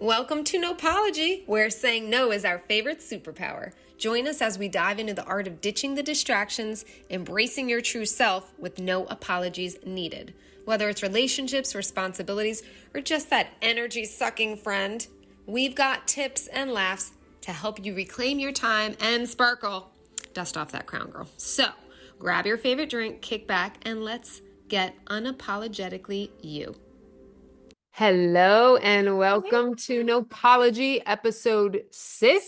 Welcome to No Apology, where saying no is our favorite superpower. Join us as we dive into the art of ditching the distractions, embracing your true self with no apologies needed. Whether it's relationships, responsibilities, or just that energy-sucking friend, we've got tips and laughs to help you reclaim your time and sparkle. Dust off that crown, girl. So, grab your favorite drink, kick back, and let's get unapologetically you. Hello and welcome to No Apology, episode 6.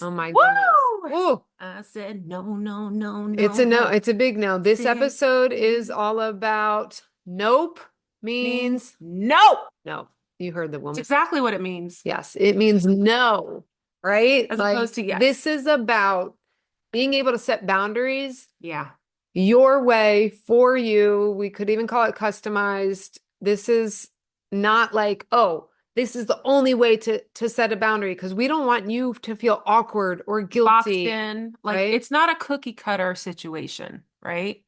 Oh my goodness. Ooh. I said no. It's a no. It's a big no. This episode is all about nope means no. no. You heard the woman. It's exactly what it means. Yes, it means no, right? As opposed to yes. This is about being able to set boundaries. Yeah. Your way for you. We could even call it customized. This is not like, oh, this is the only way to set a boundary, because we don't want you to feel awkward or guilty. Boxed in. Like, right? It's not a cookie cutter situation, right?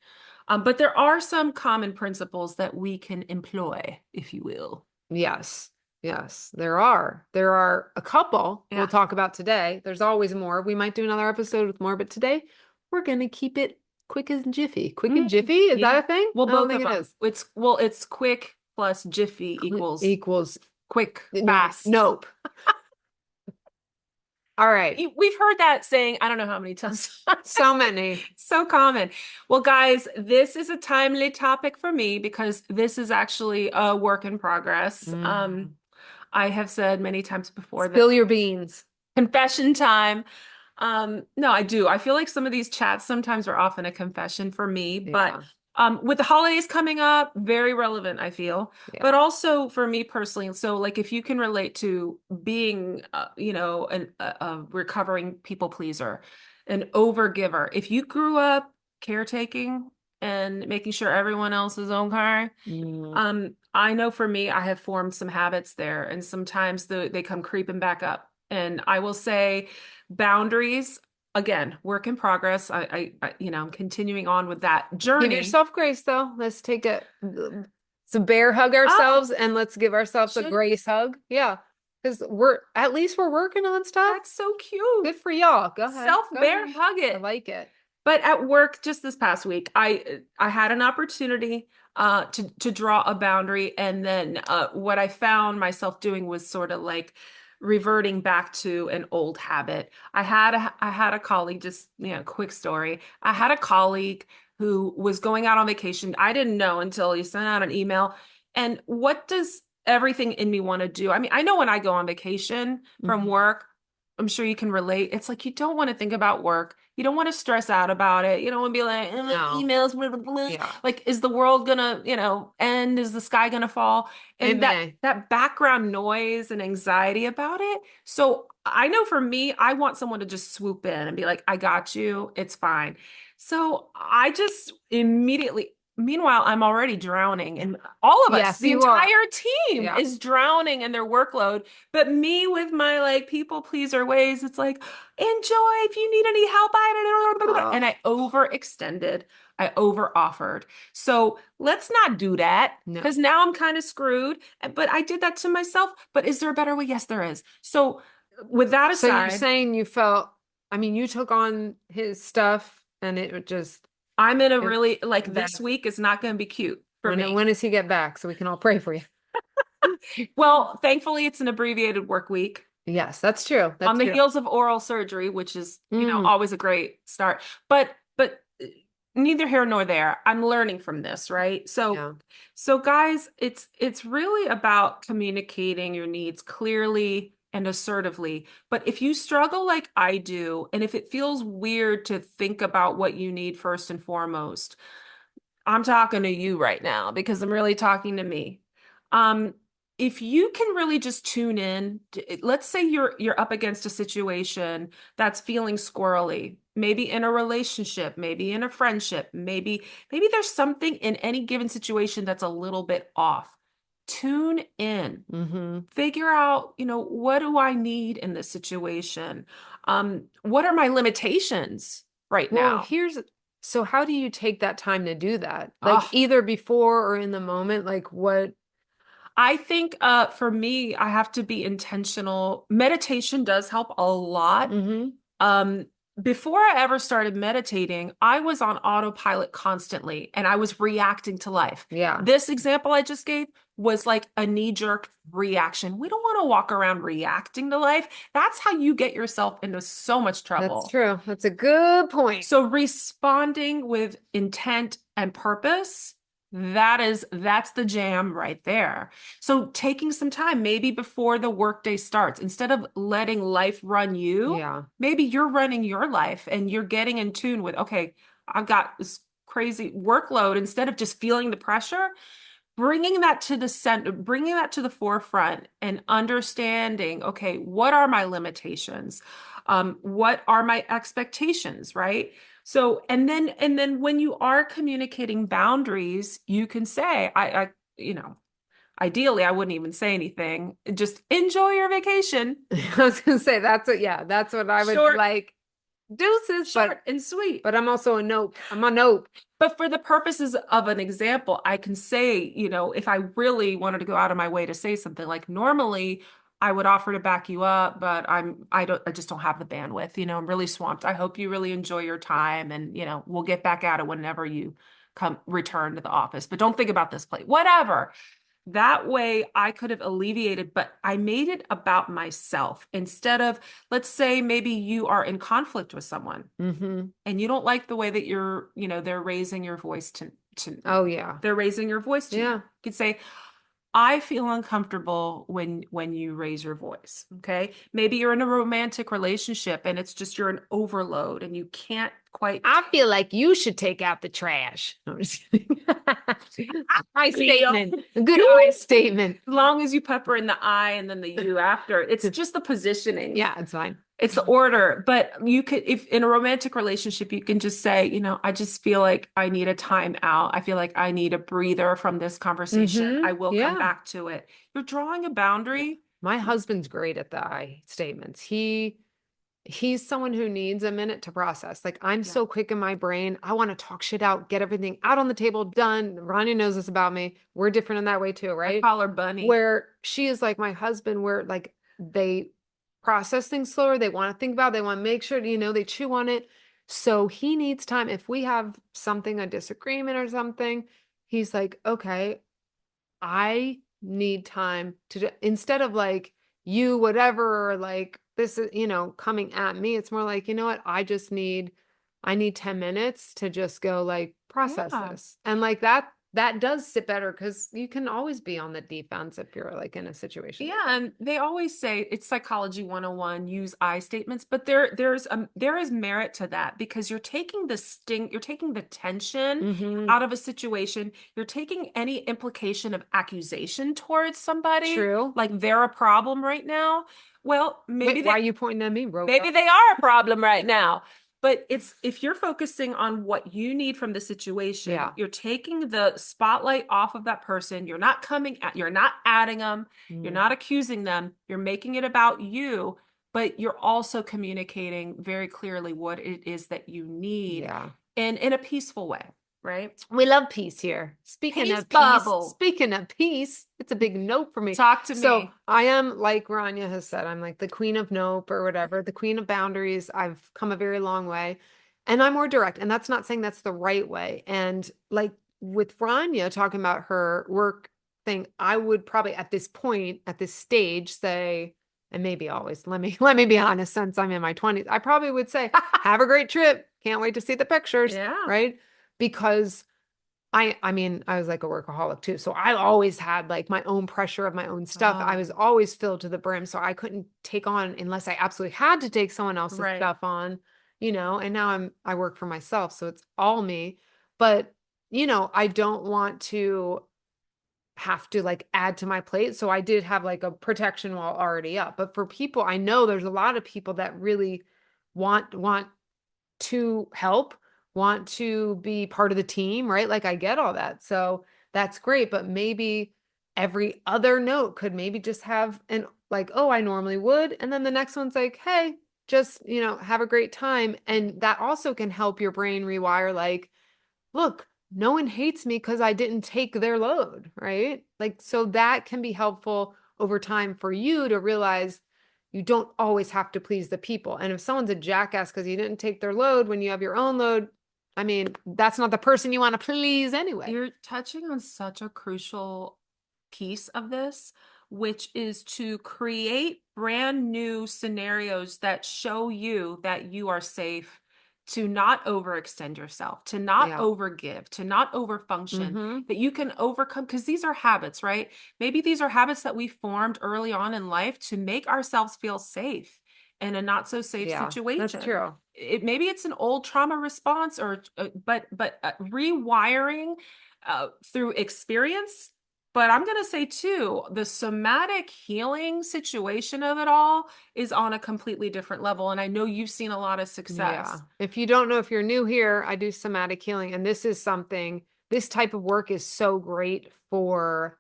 But there are some common principles that we can employ, if you will. Yes, there are. There are a couple we'll talk about today. There's always more. We might do another episode with more, but today we're going to keep it quick and jiffy. Quick and jiffy? Is that a thing? Well, both of them. It's quick plus jiffy equals quick, fast. Nope. All right. We've heard that saying, I don't know how many times. So many. So common. Well, guys, this is a timely topic for me because this is actually a work in progress. I have said many times before that. Spill your beans. Confession time. No, I do. I feel like some of these chats sometimes are often a confession for me, but with the holidays coming up, very relevant, I feel, but also for me personally. So like, if you can relate to being, a recovering people pleaser, an overgiver, if you grew up caretaking and making sure everyone else is okay, I know for me, I have formed some habits there, and sometimes they come creeping back up. And I will say boundaries, again, work in progress. I'm continuing on with that journey. Give yourself grace, though. Let's take a bear hug ourselves, and let's give ourselves a grace hug. Yeah, because we're working on stuff. That's so cute. Good for y'all. Go ahead. Self-bear hug it. I like it. But at work, just this past week, I had an opportunity to draw a boundary, and then what I found myself doing was sort of like reverting back to an old habit. I had a colleague, just, quick story. I had a colleague who was going out on vacation. I didn't know until he sent out an email. And what does everything in me want to do? I mean, I know when I go on vacation from work, I'm sure you can relate. It's like, you don't want to think about work. You don't want to stress out about it. You don't want to be like, emails, blah, blah, blah. Yeah. Like, is the world gonna, end? Is the sky gonna fall? And that background noise and anxiety about it. So I know for me, I want someone to just swoop in and be like, I got you. It's fine. So I just immediately, meanwhile, I'm already drowning, and all of us, the entire team is drowning in their workload. But me with my people pleaser ways, it's like, enjoy if you need any help. And I overextended. I overoffered. So let's not do that, because now I'm kind of screwed. But I did that to myself. But is there a better way? Yes, there is. So with that aside, so you're saying you felt, you took on his stuff, and it just. I'm in a really, this week is not going to be cute for me. When does he get back so we can all pray for you? Well, thankfully, it's an abbreviated work week. Yes, that's true. On the heels of oral surgery, which is, always a great start. But neither here nor there. I'm learning from this, right? So guys, it's really about communicating your needs clearly and assertively. But if you struggle like I do, and if it feels weird to think about what you need first and foremost, I'm talking to you right now, because I'm really talking to me. If you can really just tune in, let's say you're up against a situation that's feeling squirrely, maybe in a relationship, maybe in a friendship, maybe there's something in any given situation that's a little bit off. Tune in, figure out, what do I need in this situation? What are my limitations right now? So how do you take that time to do that? Like either before or in the moment, like what? I think for me, I have to be intentional. Meditation does help a lot. Mm-hmm. Um, Before I ever started meditating, I was on autopilot constantly and I was reacting to life. Yeah, This example I just gave was like a knee-jerk reaction. We don't want to walk around reacting to life. That's how you get yourself into so much that's trouble. true. That's a good point. So responding with intent and purpose, that's the jam right there. So taking some time, maybe before the workday starts, instead of letting life run you, Yeah. maybe you're running your life and you're getting in tune with, okay, I've got this crazy workload. Instead of just feeling the pressure, bringing that to the center, bringing that to the forefront and understanding, okay, what are my limitations? What are my expectations, right? So, and then when you are communicating boundaries, you can say, you know, ideally, I wouldn't even say anything. Just enjoy your vacation. I was gonna say that's what I would Short, like. Deuces, short and sweet. but I'm also a nope. I'm a nope. But for the purposes of an example, I can say, if I really wanted to go out of my way to say something, like normally I would offer to back you up, but I just don't have the bandwidth, I'm really swamped. I hope you really enjoy your time and, we'll get back at it whenever you return to the office, but don't think about this plate, whatever. That way I could have alleviated, but I made it about myself instead of, let's say maybe you are in conflict with someone Mm-hmm. and you don't like the way that they're raising your voice to Oh yeah. they're raising your voice to you. Yeah. You could say, I feel uncomfortable when you raise your voice. Okay. Maybe you're in a romantic relationship and it's just you're an overload and you can't quite I feel like you should take out the trash. No, I'm just kidding. I statement. A good I statement. as long as you pepper in the I and then the you after. It's just the positioning. Yeah, it's fine. It's the order, but you could, if in a romantic relationship, you can just say, I just feel like I need a time out. I feel like I need a breather from this conversation. Mm-hmm. I will come Yeah. back to it. You're drawing a boundary. My husband's great at the I statements. He's someone who needs a minute to process. Like I'm Yeah. so quick in my brain. I want to talk shit out, get everything out on the table, done. Ronnie knows this about me. We're different in that way too, I right? call her Bunny. Where she is like my husband, where like they process things slower. They want to think about it. They want to make sure, they chew on it. So he needs time. If we have something, a disagreement or something, he's like, okay, I need time to, instead of like you, whatever, or like this is, coming at me, it's more like, you know what? I need 10 minutes to just go like process Yeah. this. And like that does sit better because you can always be on the defense if you're like in a situation. Yeah, and they always say it's psychology 101, use I statements, but there is merit to that because you're taking the sting, you're taking the tension Mm-hmm. out of a situation. You're taking any implication of accusation towards somebody, True. like they're a problem right now. Well, Wait, why are you pointing at me, Roka? maybe they are a problem right now. But it's if you're focusing on what you need from the situation, Yeah. you're taking the spotlight off of that person. You're not you're not adding them, you're not accusing them, you're making it about you, but you're also communicating very clearly what it is that you need Yeah. in a peaceful way, right? We love peace here. Speaking Peace of peace, bubble. speaking of peace, it's a big nope for me. Talk to So me. I am, like Rania has said, I'm like the queen of nope or whatever, the queen of boundaries. I've come a very long way and I'm more direct. And that's not saying that's the right way. And like with Rania talking about her work thing, I would probably at this point, at this stage say, and maybe always, let me be honest, since I'm in my 20s, I probably would say, have a great trip. Can't wait to see the pictures. Yeah. Right. Because I mean, I was like a workaholic too. So I always had like my own pressure of my own stuff. I was always filled to the brim. So I couldn't take on unless I absolutely had to take someone else's Right. stuff on, and now I work for myself. So it's all me. But, I don't want to have to like add to my plate. So I did have like a protection wall already up. But for people, I know there's a lot of people that really want to help, want to be part of the team, right? Like I get all that. So that's great. But maybe every other note could maybe just have an like, oh, I normally would. And then the next one's like, hey, just, have a great time. And that also can help your brain rewire like, look, no one hates me because I didn't take their load, right? Like, so that can be helpful over time for you to realize you don't always have to please the people. And if someone's a jackass because you didn't take their load when you have your own load, I mean, that's not the person you want to please anyway. You're touching on such a crucial piece of this, which is to create brand new scenarios that show you that you are safe, to not overextend yourself, to not Yeah. overgive, to not overfunction, Mm-hmm. that you can overcome, because these are habits, right? Maybe these are habits that we formed early on in life to make ourselves feel safe in a not so safe Yeah, that's situation. true. Maybe it's an old trauma response, or but rewiring through experience. But I'm going to say too, the somatic healing situation of it all is on a completely different level. And I know you've seen a lot of Yeah. success. If you don't know, if you're new here, I do somatic healing, and this is something, this type of work is so great for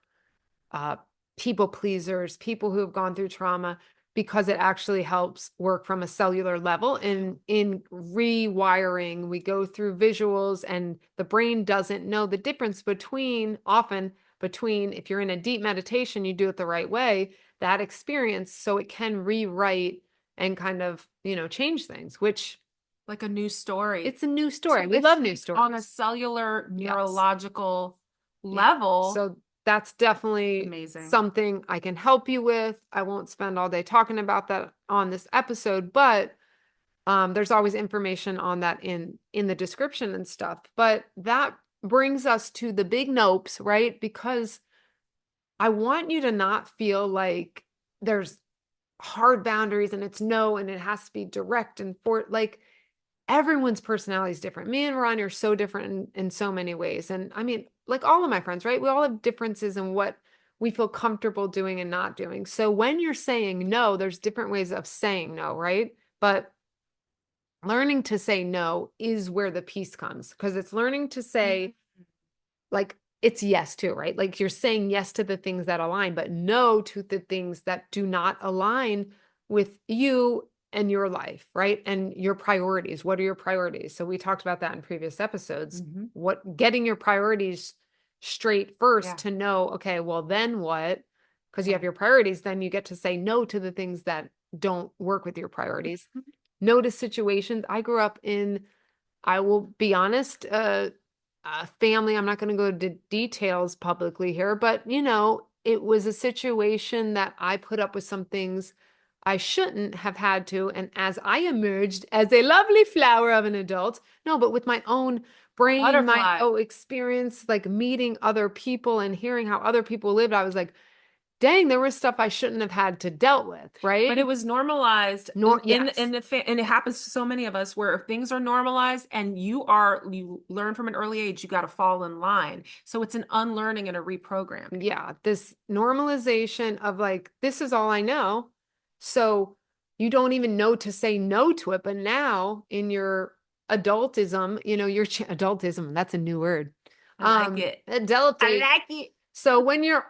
uh, people pleasers, people who have gone through trauma, because it actually helps work from a cellular level. And in rewiring, we go through visuals, and the brain doesn't know the difference between, often between, if you're in a deep meditation, you do it the right way, that experience, so it can rewrite and kind of, change things, which Like a new story. it's a new So story. We it's love new on a stories. cellular Yes. neurological Yeah. level. So that's definitely Amazing. something I can help you with. I won't spend all day talking about that on this episode, but there's always information on that in the description and stuff. But that brings us to the big nopes, right? Because I want you to not feel like there's hard boundaries and it's no, and it has to be direct and for like everyone's personality is different. Me and Ron are so different in so many ways. And I mean, like all of my friends, right? We all have differences in what we feel comfortable doing and not doing. So when you're saying no, there's different ways of saying no, right? But learning to say no is where the peace comes, because it's learning to say, like, it's yes to, right? Like you're saying yes to the things that align, but no to the things that do not align with you and your life, right? And your priorities. What are your priorities? So we talked about that in previous episodes. Mm-hmm. What getting your priorities straight first Yeah. to know, okay, well, then what? Because you have Right. your priorities, then you get to say no to the things that don't work with your priorities. Mhm. No to situations. I grew up in, I will be honest, family. I'm not going to go into details publicly here, but it was a situation that I put up with some things I shouldn't have had to. And as I emerged as a lovely flower of an adult, no, but with my own brain, my Butterfly. experience, like meeting other people and hearing how other people lived, I was like, dang, there was stuff I shouldn't have had to dealt with, But it right? was normalized Nor, in yes. and it happens to so many of us, where if things are normalized and you learn from an early age, you got to fall in line. So it's an unlearning and a reprogramming. Yeah, this normalization of like, this is all I know. So you don't even know to say no to it. But now in your adultism, your adultism, that's a new word. I like it. I Adulting. like it. So when you're,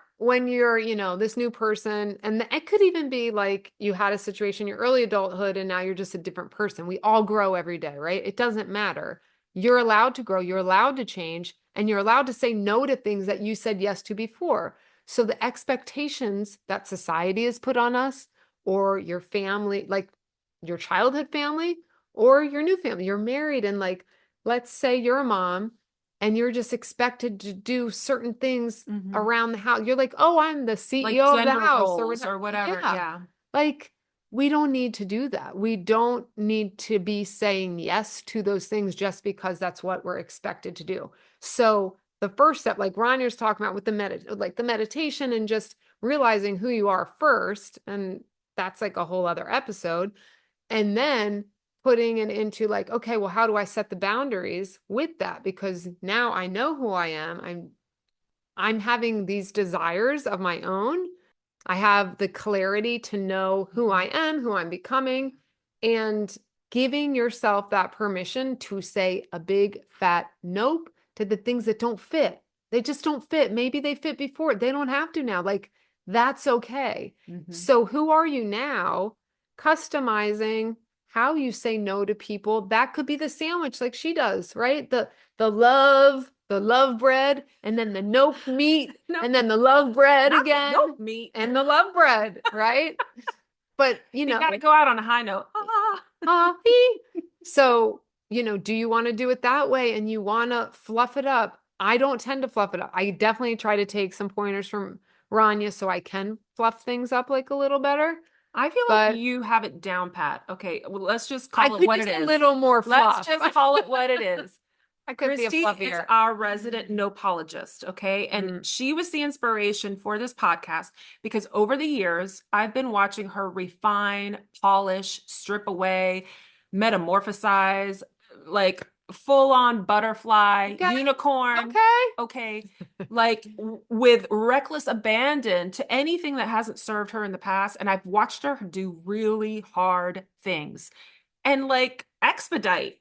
this new person, and it could even be like you had a situation in your early adulthood and now you're just a different person. We all grow every day, right? It doesn't matter. You're allowed to grow, you're allowed to change, and you're allowed to say no to things that you said yes to before. So the expectations that society has put on us, or your family, like your childhood family, or your new family, you're married, and like, let's say you're a mom and you're just expected to do certain things Mm-hmm. around the house. You're like, oh, I'm the Like CEO of the gender house or roles whatever. or whatever. Yeah. Yeah. Like, we don't need to do that. We don't need to be saying yes to those things just because that's what we're expected to do. So the first step, like Rania's talking about with the meditation and just realizing who you are first, and that's like a whole other episode. And then putting it into like, okay, well, how do I set the boundaries with that? Because now I know who I am. I'm having these desires of my own. I have the clarity to know who I am, who I'm becoming, and giving yourself that permission to say a big fat nope to the things that don't fit. They just don't fit. Maybe they fit before. They don't have to now. Like, that's okay. Mm-hmm. So who are you now? Customizing how you say no to people. That could be the sandwich like she does, right? The love, the love bread, and then the nope meat, No, and then the love bread not the again, nope meat. and the love bread, right? But, You gotta go out on a high note. so, do you want to do it that way and you want to fluff it up? I don't tend to fluff it up. I definitely try to take some pointers from Rania so I can fluff things up like a little better. I feel But like you have it down pat. Okay, well, let's just I call it could what use it a is. little more fluff. Let's just call it what it is. I could be a Christy is fluffier. our resident no-pologist, okay? And she was the inspiration for this podcast because over the years, I've been watching her refine, polish, strip away, metamorphosize, like full-on butterfly, Okay. unicorn, okay, like with reckless abandon to anything that hasn't served her in the past. And I've watched her do really hard things and like expedite.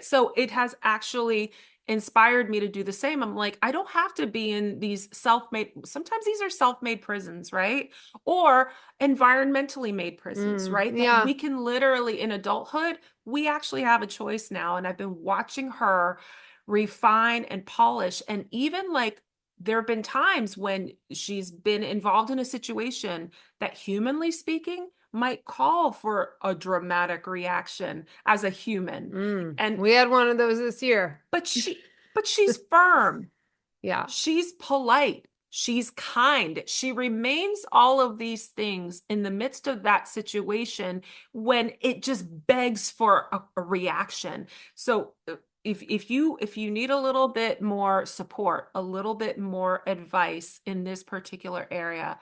So it has actually inspired me to do the same. I'm like, I don't have to be in these self-made, sometimes these are self-made prisons, right? Or environmentally made prisons, right? That Yeah. we can literally in adulthood, we actually have a choice now. And I've been watching her refine and polish. And even like there have been times when she's been involved in a situation that humanly speaking might call for a dramatic reaction as a human. And we had one of those this year. but she's firm. Yeah. She's polite. She's kind. She remains all of these things in the midst of that situation when it just begs for a reaction. So if you need a little bit more support, a little bit more advice in this particular area,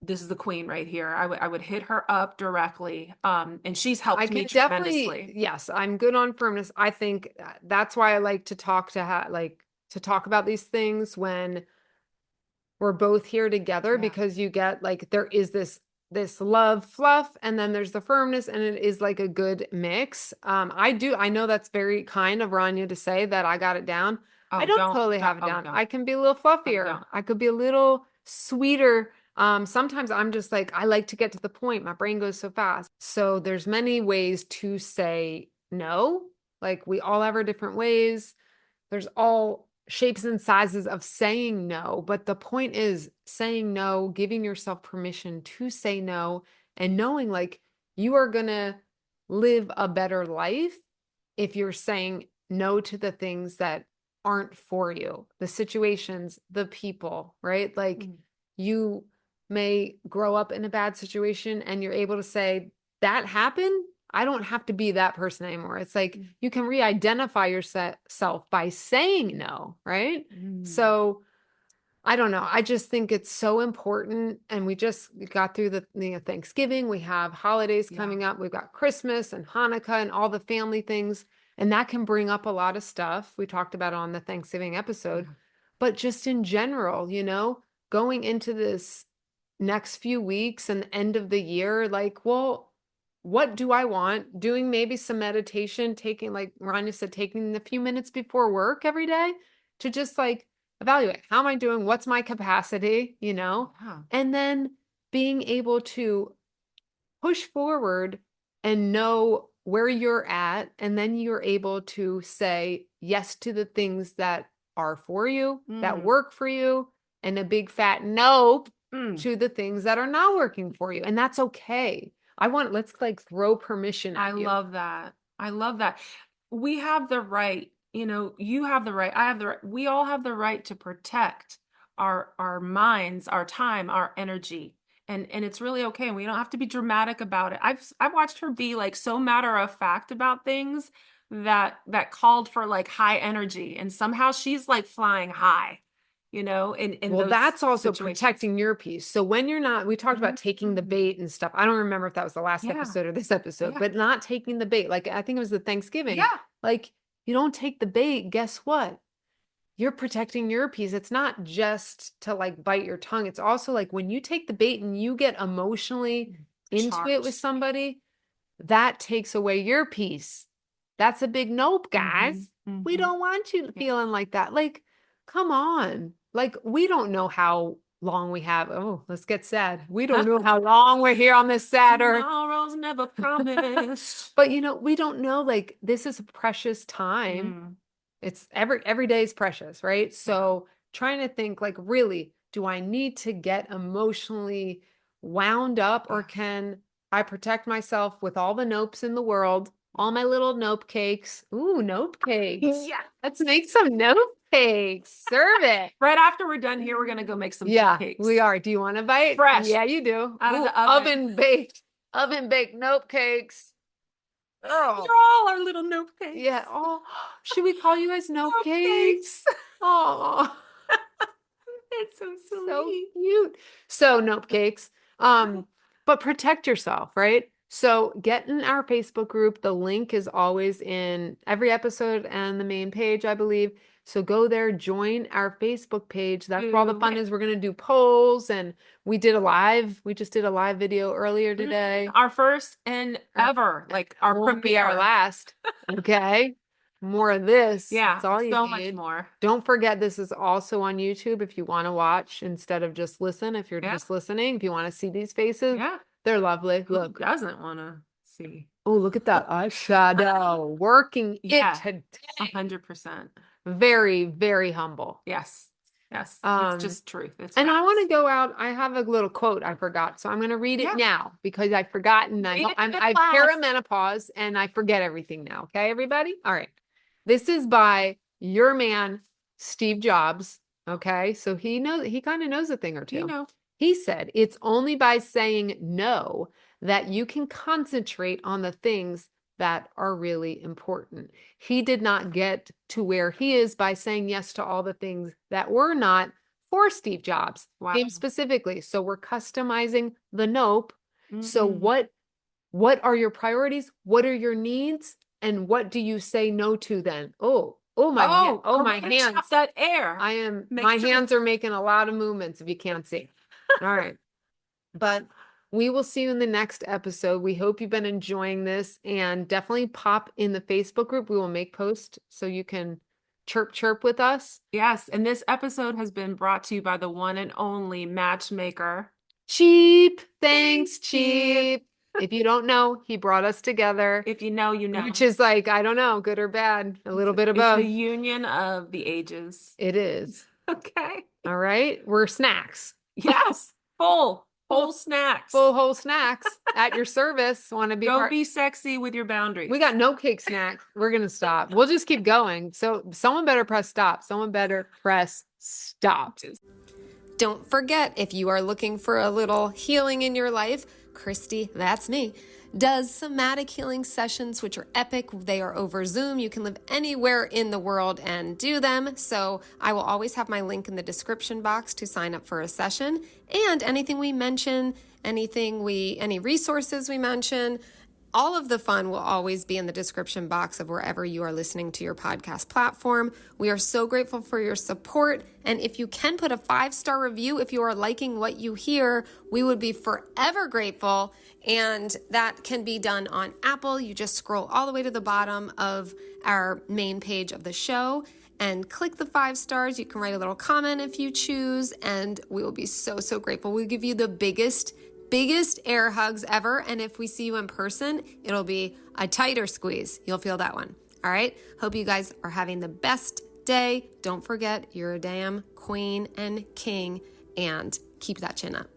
this is the queen right here. I would hit her up directly. And she's helped me tremendously. Yes, I'm good on firmness. I think that's why I like to talk to talk about these things when we're both here together, because you get like, there is this love fluff and then there's the firmness, and it is like a good mix. I know that's very kind of Rania to say that I got it down. I don't totally have it down. I can be a little fluffier. I could be a little sweeter. Sometimes I'm just like, I like to get to the point. My brain goes so fast. So there's many ways to say no. Like we all have our different ways. There's all shapes and sizes of saying no. But the point is saying no, giving yourself permission to say no, and knowing like you are going to live a better life if you're saying no to the things that aren't for you, the situations, the people, right? Like you may grow up in a bad situation and you're able to say that happened. I don't have to be that person anymore. It's like you can re-identify yourself by saying no, right? So I don't know. I just think it's so important. And we just got through the Thanksgiving. We have holidays coming up. We've got Christmas and Hanukkah and all the family things. And that can bring up a lot of stuff. We talked about it on the Thanksgiving episode. But just in general, going into this next few weeks and the end of the year, like, well, what do I want? Doing maybe some meditation, taking, like Rania said, taking a few minutes before work every day to just like evaluate, how am I doing? What's my capacity, and then being able to push forward and know where you're at. And then you're able to say yes to the things that are for you, that work for you, and a big fat no to the things that are not working for you. And that's okay. Let's like throw permission at you. I love that. We have the right, you have the right, I have the right, we all have the right to protect our minds, our time, our energy. And it's really okay. And we don't have to be dramatic about it. I've watched her be like so matter of fact about things that called for like high energy. And somehow she's like flying high. Well, that's also situations. Protecting your peace. So when you're not, we talked about taking the bait and stuff. I don't remember if that was the last episode or this episode, but not taking the bait. Like I think it was the Thanksgiving. Yeah. Like you don't take the bait. Guess what? You're protecting your peace. It's not just to like bite your tongue. It's also like when you take the bait and you get emotionally into it with somebody, that takes away your peace. That's a big nope, guys. We don't want you feeling like that. Like, come on. Like, we don't know how long we have. Oh, let's get sad. We don't know how long we're here on this Saturday. Tomorrow's never promised. But we don't know, like, this is a precious time. It's every day is precious, right? So trying to think like, really, do I need to get emotionally wound up, or can I protect myself with all the nopes in the world, all my little nope cakes? Ooh, nope cakes. Yeah. Let's make some nope cakes. Serve it. Right after we're done here, we're gonna go make some Yeah, cakes. we are. Do you want a bite? Fresh. Yeah, you do. Out of Ooh, the oven. oven baked nope cakes. Oh, You're all our little nope cakes. yeah. Oh, should we call you guys nope Nope cakes? Oh, It's so silly. so cute. So nope cakes. But protect yourself, right? So get in our Facebook group. The link is always in every episode and the main page, I believe. So go there, join our Facebook page. That's where all the fun Do is. We're going to do polls, and we just did a live video earlier today. Our first and ever, like our Won't be premiere. our last. Okay. More of this. Yeah, That's all you so much need. more. Don't forget, this is also on YouTube if you want to watch instead of just listen. If you're Yeah. just listening, if you want to see these faces, Yeah. they're lovely. Who Look. doesn't want to see? Oh, look at that eyeshadow. Working Yeah. it today. 100%. Very, very humble. Yes. Yes. Um, It's just truth. It's And I want facts. to go out. I have a little quote I forgot, so I'm going to read it Yeah. now because I've forgotten. Read it in I've class. perimenopause and I forget everything now. Okay, everybody? All right. This is by your man, Steve Jobs. Okay, so he kind of knows a thing or two. You know. He said, "It's only by saying no that you can concentrate on the things that are really important." He did not get to where he is by saying yes to all the things that were not for Steve Jobs, Wow. him specifically. So we're customizing the nope. So Mhm. what are your priorities? What are your needs? And what do you say no to then? My karate hands. chop that air. Make My sure- hands are making a lot of movements if you can't see. All right. But we will see you in the next episode. We hope you've been enjoying this, and definitely pop in the Facebook group. We will make posts so you can chirp with us. Yes, and this episode has been brought to you by the one and only matchmaker. Cheap. Thanks, Cheap. If you don't know, he brought us together, If you know, you know. which is like, I don't know, good or bad, a little bit of It's both. the union of the ages. It is. Okay. All right. We're snacks. Yes. Whole snacks. Full whole snacks at your service. Want to be Go part? be sexy with your boundaries. We got no cake snacks. We're going to stop. We'll just keep going. So someone better press stop. Someone better press stop. Don't forget, if you are looking for a little healing in your life, Christy, that's me, does somatic healing sessions, which are epic. They are over Zoom. You can live anywhere in the world and do them. So I will always have my link in the description box to sign up for a session. And anything we mention, any resources we mention, all of the fun will always be in the description box of wherever you are listening to your podcast platform. We are so grateful for your support. And if you can put a 5-star review, if you are liking what you hear, we would be forever grateful. And that can be done on Apple. You just scroll all the way to the bottom of our main page of the show and click the 5 stars. You can write a little comment if you choose, and we will be so, so grateful. We'll give you the biggest air hugs ever. And if we see you in person, it'll be a tighter squeeze. You'll feel that one. All right. Hope you guys are having the best day. Don't forget, you're a damn queen and king, and keep that chin up.